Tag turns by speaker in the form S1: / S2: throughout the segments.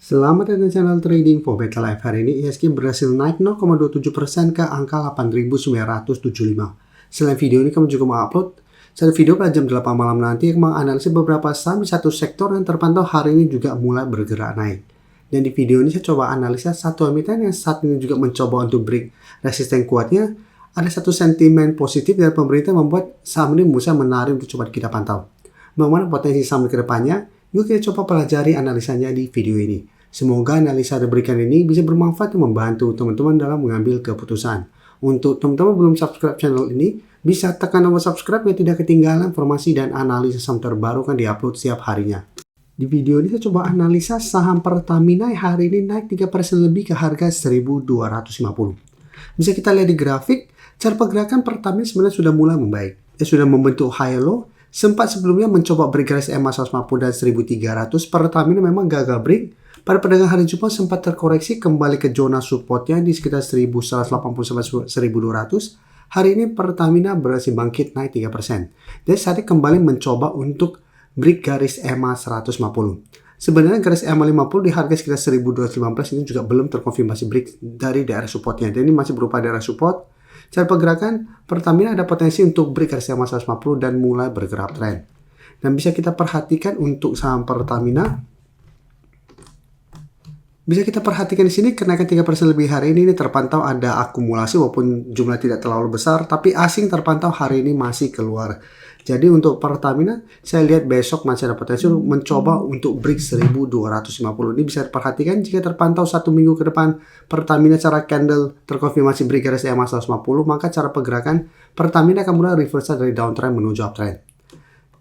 S1: Selamat datang di channel Trading for Better Life. Hari ini IHSG berhasil naik 0,27% ke angka 8.975. Selain video ini, kami juga mengupload satu video pada jam 8 malam nanti yang menganalisis beberapa saham di satu sektor yang terpantau hari ini juga mulai bergerak naik. Dan di video ini saya coba analisa satu emiten yang saat ini juga mencoba untuk break resisten kuatnya. Ada satu sentimen positif dari pemerintah membuat saham ini bisa menarik untuk coba kita pantau. Bagaimana potensi saham ke depannya? Yuk kita coba pelajari analisanya di video ini. Semoga analisa yang diberikan ini bisa bermanfaat dan membantu teman-teman dalam mengambil keputusan. Untuk teman-teman belum subscribe channel ini, bisa tekan tombol subscribe biar tidak ketinggalan informasi dan analisis saham terbaru kan diupload setiap harinya. Di video ini saya coba analisa saham Pertamina yang hari ini naik 3% lebih ke harga 1.250. Bisa kita lihat di grafik, cara pergerakan Pertamina sebenarnya sudah mulai membaik. Dia sudah membentuk high low. Sempat sebelumnya mencoba break garis EMA 150 dan 1300, Pertamina memang gagal break. Pada perdagangan hari Jumat sempat terkoreksi kembali ke zona supportnya di sekitar 1180-1200. Hari ini Pertamina berhasil bangkit naik 3%. Dan saat ini kembali mencoba untuk break garis EMA 150. Sebenarnya garis EMA 50 di harga sekitar 1215 ini juga belum terkonfirmasi break dari daerah supportnya. Dan ini masih berupa daerah support. Cara pergerakan Pertamina ada potensi untuk break garis EMA 150 dan mulai bergerak tren. Dan bisa kita perhatikan untuk saham Pertamina. Bisa kita perhatikan di sini kenaikan 3% lebih hari ini terpantau ada akumulasi walaupun jumlah tidak terlalu besar, tapi asing terpantau hari ini masih keluar. Jadi untuk Pertamina, saya lihat besok masih ada potensi mencoba untuk break 1250. Ini bisa diperhatikan jika terpantau satu minggu ke depan Pertamina cara candle terkonfirmasi break garis EMA 150, maka cara pergerakan Pertamina akan mulai reversal dari downtrend menuju uptrend.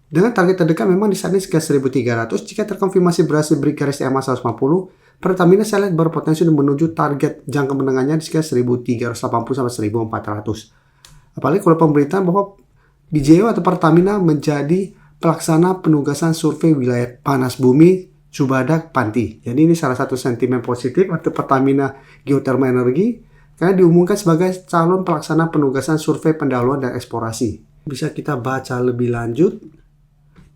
S1: Dengan target terdekat memang di saat ini sekitar 1300, jika terkonfirmasi berhasil break garis EMA 150, Pertamina saya lihat berpotensi menuju target jangka menengahnya di sekitar 1380 sampai 1400. Apalagi kalau pemberitaan bahwa BJO atau Pertamina menjadi pelaksana penugasan survei wilayah panas bumi Subadak Panti. Jadi ini salah satu sentimen positif untuk Pertamina Geothermal Energy karena diumumkan sebagai calon pelaksana penugasan survei pendahuluan dan eksplorasi. Bisa kita baca lebih lanjut.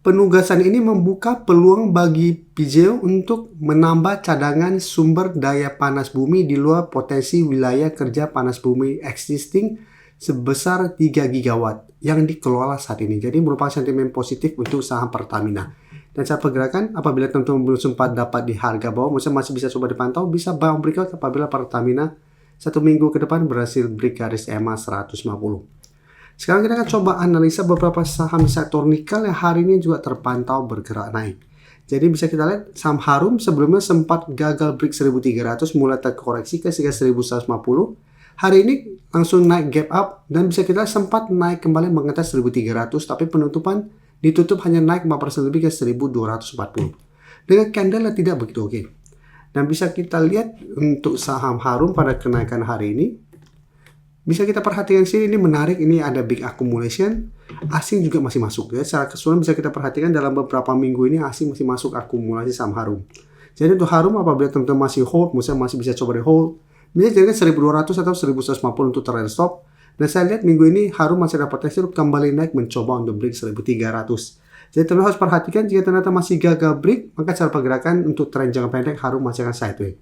S1: Penugasan ini membuka peluang bagi PJO untuk menambah cadangan sumber daya panas bumi di luar potensi wilayah kerja panas bumi existing sebesar 3 gigawatt yang dikelola saat ini. Jadi merupakan sentimen positif untuk saham Pertamina. Dan saat pergerakan, apabila teman-teman belum sempat dapat di harga bawah, masih bisa coba dipantau, bisa buy on breakout apabila Pertamina satu minggu ke depan berhasil break garis EMA 150. Sekarang kita akan coba analisa beberapa saham sektor nikel yang hari ini juga terpantau bergerak naik. Jadi bisa kita lihat saham Harum sebelumnya sempat gagal break 1300 mulai terkoreksi ke sekitar 1150. Hari ini langsung naik gap up dan bisa kita sempat naik kembali mengetes 1300 tapi penutupan ditutup hanya naik 4% lebih ke 1240. Dengan candle yang tidak begitu oke. Dan bisa kita lihat untuk saham Harum pada kenaikan hari ini. Bisa kita perhatikan sini, ini menarik, ini ada big accumulation, asing juga masih masuk ya. Secara keseluruhan bisa kita perhatikan dalam beberapa minggu ini asing masih masuk akumulasi saham Harum. Jadi untuk Harum apabila teman-teman masih hold, misalnya masih bisa coba di hold, bisa jadi 1200 atau 1150 untuk trend stop. Dan saya lihat minggu ini Harum masih ada potensi kembali naik mencoba untuk break 1300. Jadi teman-teman harus perhatikan jika ternyata masih gagal break, maka cara pergerakan untuk trend jangka pendek Harum masih akan sideways.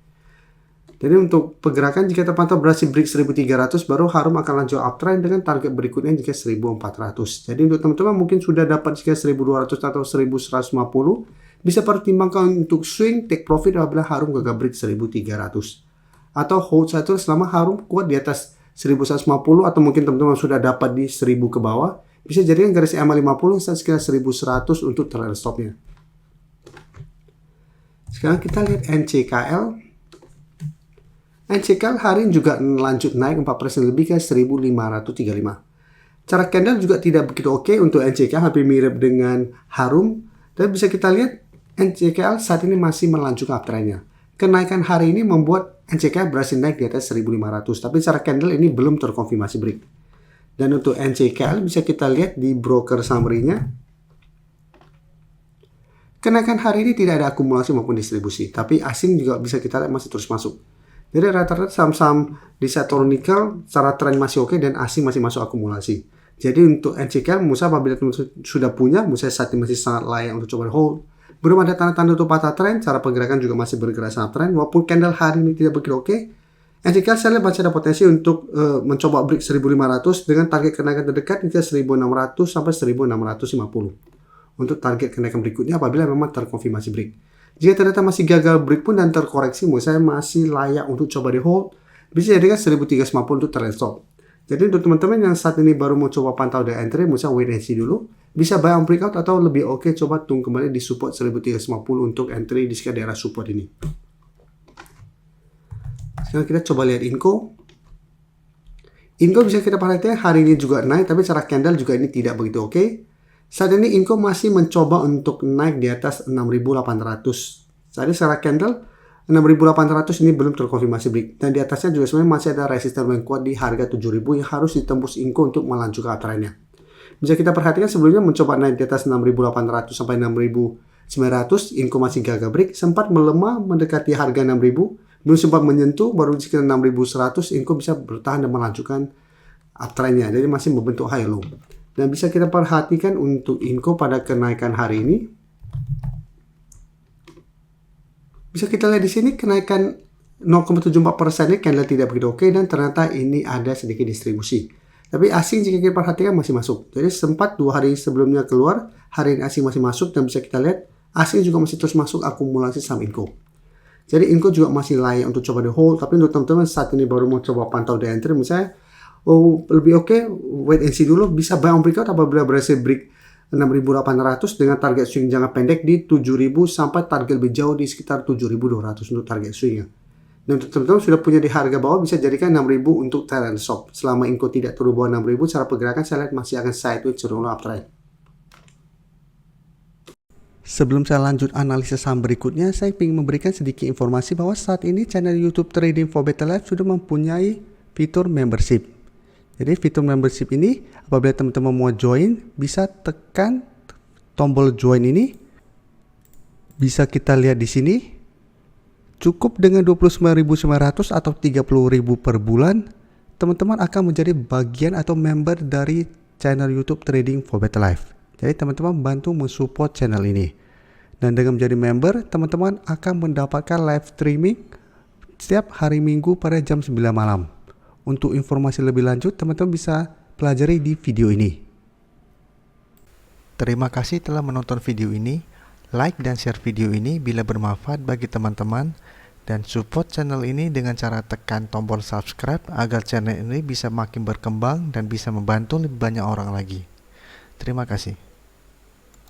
S1: Jadi untuk pergerakan jika terpantau berhasil break 1300 baru Harum akan lanjut uptrend dengan target berikutnya jika 1400. Jadi untuk teman-teman mungkin sudah dapat jika 1200 atau 1150 bisa pertimbangkan untuk swing take profit apabila Harum gagal break 1300. Atau hold satu selama Harum kuat di atas 1150 atau mungkin teman-teman sudah dapat di 1000 ke bawah bisa jadikan garis EMA 50 sekitar 1100 untuk trend stopnya. Sekarang kita lihat NCKL. NCKL hari ini juga lanjut naik 4% lebih ke 1535. Cara candle juga tidak begitu oke untuk NCKL, hampir mirip dengan Harum. Dan bisa kita lihat NCKL saat ini masih melanjutkan uptrendnya. Kenaikan hari ini membuat NCKL berhasil naik di atas 1500. Tapi cara candle ini belum terkonfirmasi break. Dan untuk NCKL bisa kita lihat di broker summary-nya. Kenaikan hari ini tidak ada akumulasi maupun distribusi. Tapi asing juga bisa kita lihat masih terus masuk. Jadi rata-rata saham-saham di sektor nikel secara tren masih oke dan asing masih masuk akumulasi. Jadi untuk NCKL, apabila sudah punya, saat ini masih sangat layak untuk coba hold. Belum ada tanda-tanda untuk patah tren, cara pergerakan juga masih bergerak sangat tren, walaupun candle hari ini tidak begitu oke. And jika saya lihat masih ada potensi untuk mencoba break 1500 dengan target kenaikan terdekat hingga 1600 sampai 1650 untuk target kenaikan berikutnya apabila memang terkonfirmasi break. Jika ternyata masih gagal break pun dan terkoreksi, menurut saya masih layak untuk coba di hold. Bisa jadikan 1350 untuk trend stop. Jadi untuk teman-teman yang saat ini baru mau coba pantau di entry, menurut saya wait and see dulu. Bisa buy on breakout atau lebih oke coba tunggu kembali di support 1350 untuk entry di sekitar daerah support ini. Sekarang kita coba lihat Inco. Inco bisa kita perhatikan hari ini juga naik, tapi secara candle juga ini tidak begitu oke. Saat ini Inco masih mencoba untuk naik di atas 6.800. Jadi secara candle 6.800 ini belum terkonfirmasi break. Dan di atasnya juga sebenarnya masih ada resisten yang kuat di harga 7.000 yang harus ditembus Inco untuk melanjutkan trennya. Bisa kita perhatikan sebelumnya mencoba naik di atas 6.800 sampai 6.900, Inco masih gagal break, sempat melemah mendekati harga 6.000. Belum sempat menyentuh, baru di sekitar 6.100, Inco bisa bertahan dan melanjutkan uptrendnya. Jadi masih membentuk high low. Dan bisa kita perhatikan untuk Inco pada kenaikan hari ini. Bisa kita lihat di sini kenaikan 0,74% ini candle tidak begitu oke dan ternyata ini ada sedikit distribusi. Tapi asing jika kita perhatikan masih masuk. Jadi sempat 2 hari sebelumnya keluar, hari ini asing masih masuk dan bisa kita lihat asing juga masih terus masuk akumulasi saham Inco. Jadi Inco juga masih layak untuk coba di hold, tapi untuk teman-teman saat ini baru mau coba pantau di entry, misalnya lebih oke wait and see dulu, bisa buy on breakout apabila berhasil break 6.800 dengan target swing jangka pendek di 7.000 sampai target lebih jauh di sekitar 7.200 untuk target swingnya. Dan untuk teman-teman sudah punya di harga bawah bisa jadikan 6.000 untuk trend stop. Selama Inco tidak turun bawah 6.000, cara pergerakan saya lihat masih akan sideways cenderung uptrend. Sebelum saya lanjut analisis saham berikutnya, saya ingin memberikan sedikit informasi bahwa saat ini channel YouTube Trading for Better Life sudah mempunyai fitur membership. Jadi fitur membership ini apabila teman-teman mau join, bisa tekan tombol join ini. Bisa kita lihat di sini. Cukup dengan 29.900 atau 30.000 per bulan, teman-teman akan menjadi bagian atau member dari channel YouTube Trading for Better Life. Jadi teman-teman bantu mensupport channel ini. Dan dengan menjadi member, teman-teman akan mendapatkan live streaming setiap hari Minggu pada jam 9 malam. Untuk informasi lebih lanjut, teman-teman bisa pelajari di video ini. Terima kasih telah menonton video ini. Like dan share video ini bila bermanfaat bagi teman-teman. Dan support channel ini dengan cara tekan tombol subscribe agar channel ini bisa makin berkembang dan bisa membantu lebih banyak orang lagi. Terima kasih.